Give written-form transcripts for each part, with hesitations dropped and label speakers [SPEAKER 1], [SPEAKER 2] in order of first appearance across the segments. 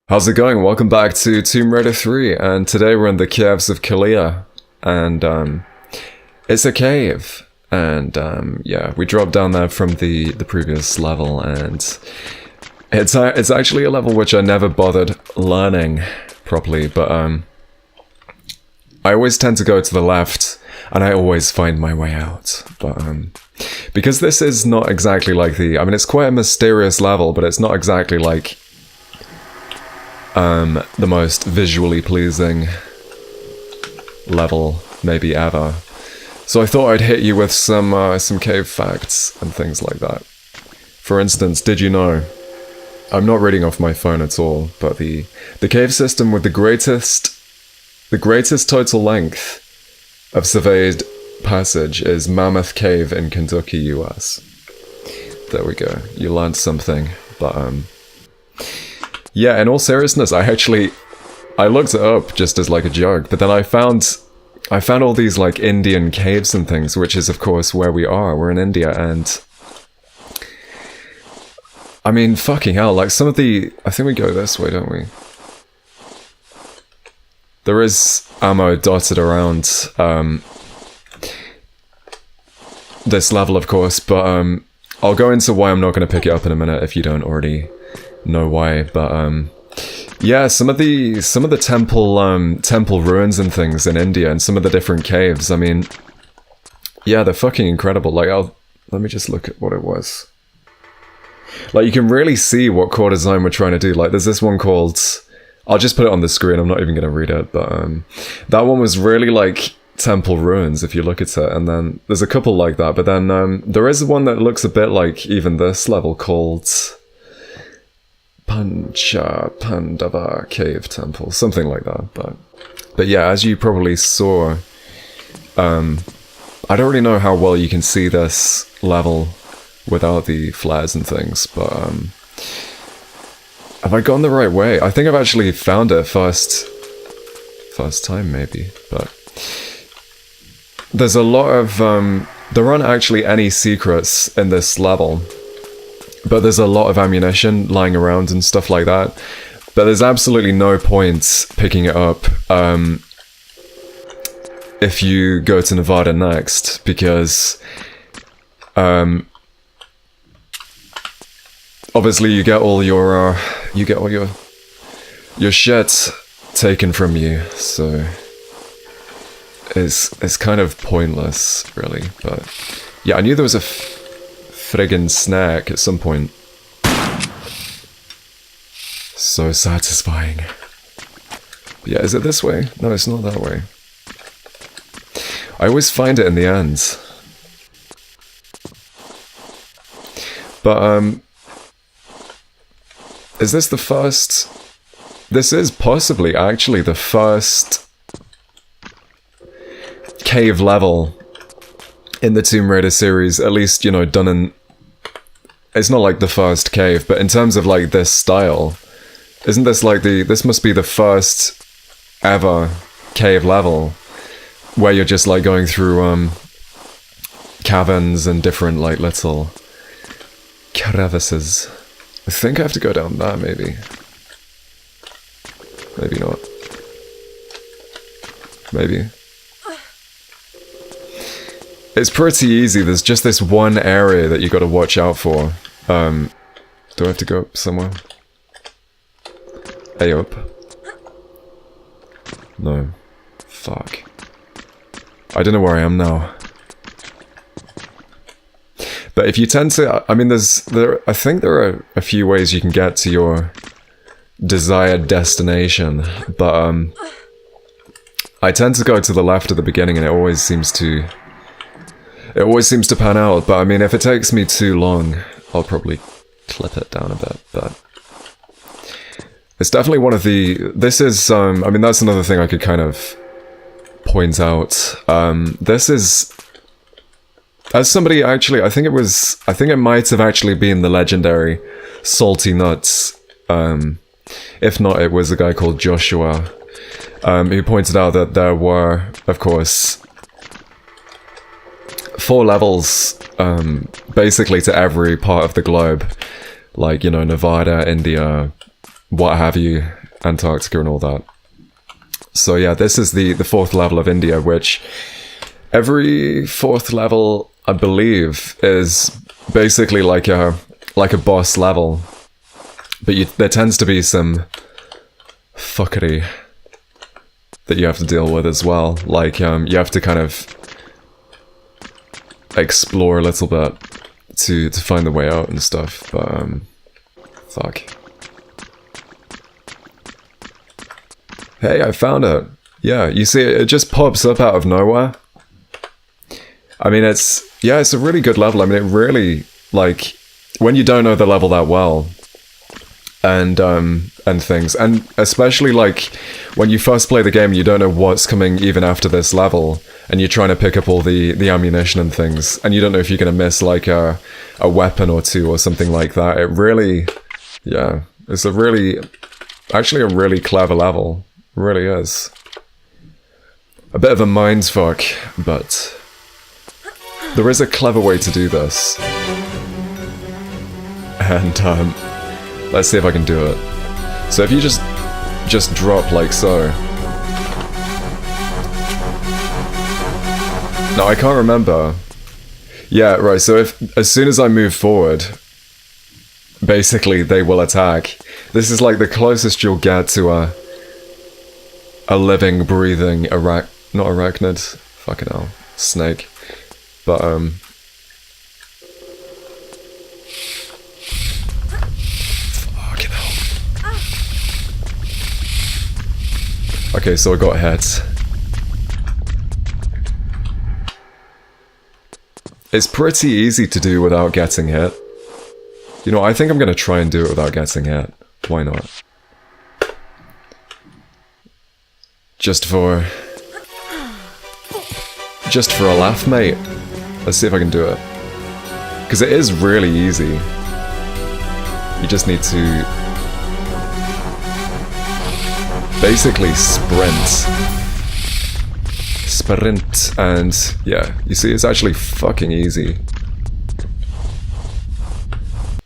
[SPEAKER 1] How's it going? Welcome back to Tomb Raider 3, and today we're in the caves of Kaliya, and it's a cave, and yeah, we dropped down there from the previous level, and it's actually a level which I never bothered learning properly, but I always tend to go to the left, and I always find my way out, but because this is not exactly like it's quite a mysterious level, but it's not exactly like the most visually pleasing level maybe ever. So I thought I'd hit you with some cave facts and things like that. For instance, did you know? I'm not reading off my phone at all, but the cave system with the greatest total length of surveyed passage is Mammoth Cave in Kentucky, US. There we go. You learned something, but yeah, in all seriousness, I looked it up just as like a joke, but then I found all these like Indian caves and things, which is of course where we are. We're in India, and I mean, fucking hell, like I think we go this way, don't we? There is ammo dotted around this level, of course, but I'll go into why I'm not going to pick it up in a minute if you don't already know why, but yeah, some of the temple ruins and things in India and some of the different caves, I mean, yeah, they're fucking incredible. Like, let me just look at what it was. Like, you can really see what core design we're trying to do. Like, there's this one called, I'll just put it on the screen, I'm not even gonna read it, but that one was really like temple ruins if you look at it, and then there's a couple like that, but then there is one that looks a bit like even this level called Pancha Pandava Cave Temple, something like that. But yeah, as you probably saw, I don't really know how well you can see this level without the flares and things, but have I gone the right way? I think I've actually found it first time maybe, but there's a lot of there aren't actually any secrets in this level. But there's a lot of ammunition lying around and stuff like that. But there's absolutely no point picking it up if you go to Nevada next, because obviously you get all your shit taken from you, so it's kind of pointless, really. But yeah, I knew there was a friggin' snack at some point. So satisfying. But yeah, is it this way? No, it's not that way. I always find it in the end. But is this the first? This is possibly actually the first cave level in the Tomb Raider series, at least, you know, done in... It's not like the first cave, but in terms of like this style, isn't this like this must be the first ever cave level where you're just like going through caverns and different like little crevices. I think I have to go down that, maybe. Maybe not. Maybe. It's pretty easy. There's just this one area that you got to watch out for. Do I have to go up somewhere? Hey, up. No. Fuck. I don't know where I am now. But if you tend to, I mean, I think there are a few ways you can get to your desired destination, but I tend to go to the left at the beginning, and it always seems to pan out. But I mean, if it takes me too long, I'll probably clip it down a bit. But it's definitely one of the. This is I mean, that's another thing I could kind of point out. This is. As somebody actually, I think it might have actually been the legendary Salty Nuts. If not, it was a guy called Joshua, who pointed out that there were, of course, 4 levels, basically to every part of the globe. Like, you know, Nevada, India, what have you, Antarctica and all that. So yeah, this is the 4th level of India, which every 4th level, I believe, is basically like a boss level. But there tends to be some fuckery that you have to deal with as well. Like, you have to kind of explore a little bit to find the way out and stuff, but, fuck. Hey, I found it! Yeah, you see, it just pops up out of nowhere. I mean, it's a really good level. I mean, it really, like, when you don't know the level that well, and things, and especially, like, when you first play the game, you don't know what's coming even after this level, and you're trying to pick up all the ammunition and things, and you don't know if you're going to miss, like, a weapon or two or something like that. It really, yeah, it's actually a really clever level. It really is. A bit of a mindfuck, but there is a clever way to do this. And, let's see if I can do it. So if you just drop like so. Now I can't remember. Yeah, right, so as soon as I move forward, basically they will attack. This is like the closest you'll get to a living, breathing not arachnid, fucking hell, snake. But fucking hell. Okay, so I got hit. It's pretty easy to do without getting hit. You know, I think I'm gonna try and do it without getting hit. Why not? Just for a laugh, mate. Let's see if I can do it. Because it is really easy. You just need to basically sprint. Sprint, and yeah, you see, it's actually fucking easy.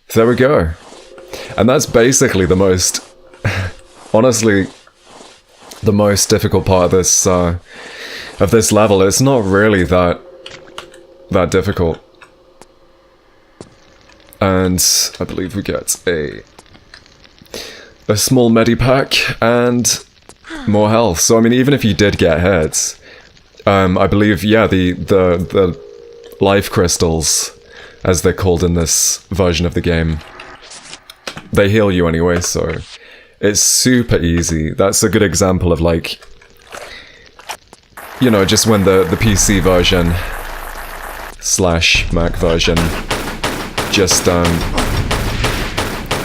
[SPEAKER 1] So there we go. And that's basically the most, honestly, the most difficult part of this level. It's not really that difficult. And I believe we get a small medipack and more health. So I mean, even if you did get hit, I believe, yeah, the life crystals, as they're called in this version of the game, they heal you anyway, so it's super easy. That's a good example of, like, you know, just when the PC version / Mac version just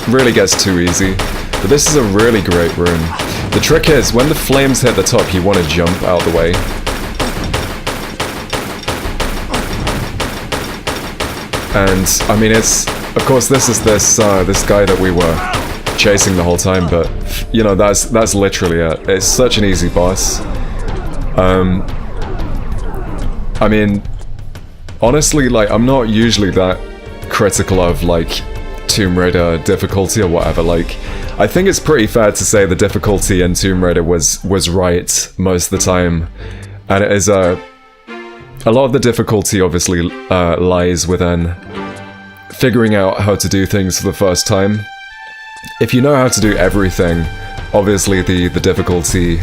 [SPEAKER 1] really gets too easy. But this is a really great room. The trick is, when the flames hit the top, you want to jump out the way. And I mean, it's, of course, this is this guy that we were chasing the whole time, but you know, that's literally it. It's such an easy boss. I mean, honestly, like, I'm not usually that critical of, like, Tomb Raider difficulty or whatever. Like, I think it's pretty fair to say the difficulty in Tomb Raider was right most of the time, and it is a lot of the difficulty obviously lies within figuring out how to do things for the first time. If you know how to do everything, obviously the difficulty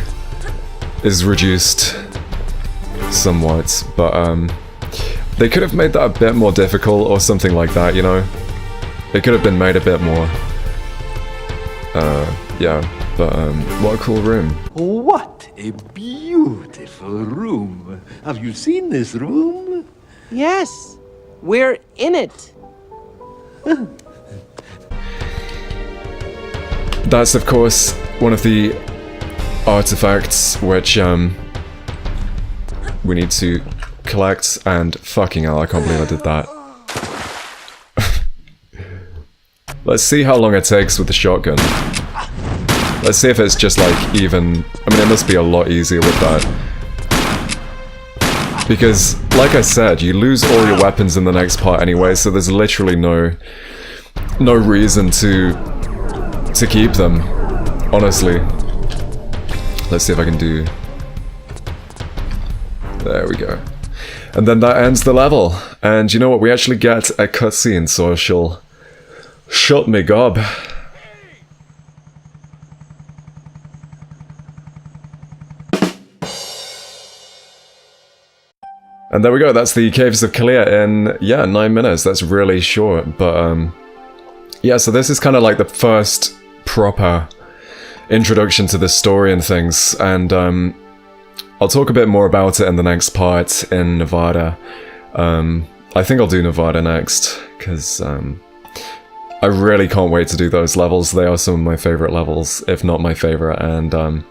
[SPEAKER 1] is reduced somewhat, but they could have made that a bit more difficult or something like that, you know? It could have been made a bit more. Yeah, but what a cool room.
[SPEAKER 2] What a beautiful room. Have you seen this room?
[SPEAKER 3] Yes, we're in it.
[SPEAKER 1] That's, of course, one of the artifacts which we need to collect, and fucking hell, I can't believe I did that. Let's see how long it takes with the shotgun. Let's see if it's just like even... I mean, it must be a lot easier with that. Because, like I said, you lose all your weapons in the next part anyway, so there's literally no reason to keep them. Honestly. Let's see if I can do... There we go. And then that ends the level. And you know what? We actually get a cutscene, so she'll... Shut me gob. And there we go, that's the Caves of Kaliya in, yeah, 9 minutes. That's really short, but, yeah, so this is kind of like the first proper introduction to the story and things, and, I'll talk a bit more about it in the next part in Nevada. I think I'll do Nevada next, because, I really can't wait to do those levels. They are some of my favorite levels, if not my favorite, and,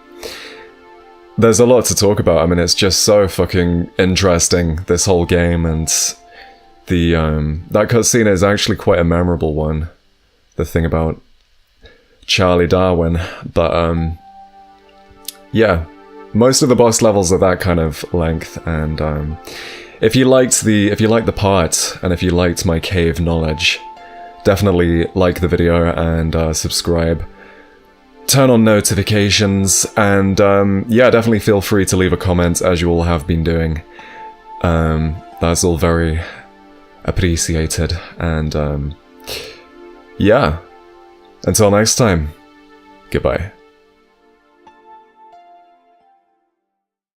[SPEAKER 1] there's a lot to talk about. I mean, it's just so fucking interesting, this whole game, and the, that cutscene is actually quite a memorable one. The thing about Charlie Darwin, but, yeah, most of the boss levels are that kind of length, and, if you liked the part, and if you liked my cave knowledge, definitely like the video and, subscribe. Turn on notifications, and yeah, definitely feel free to leave a comment, as you all have been doing. That's all very appreciated, and yeah, until next time, goodbye.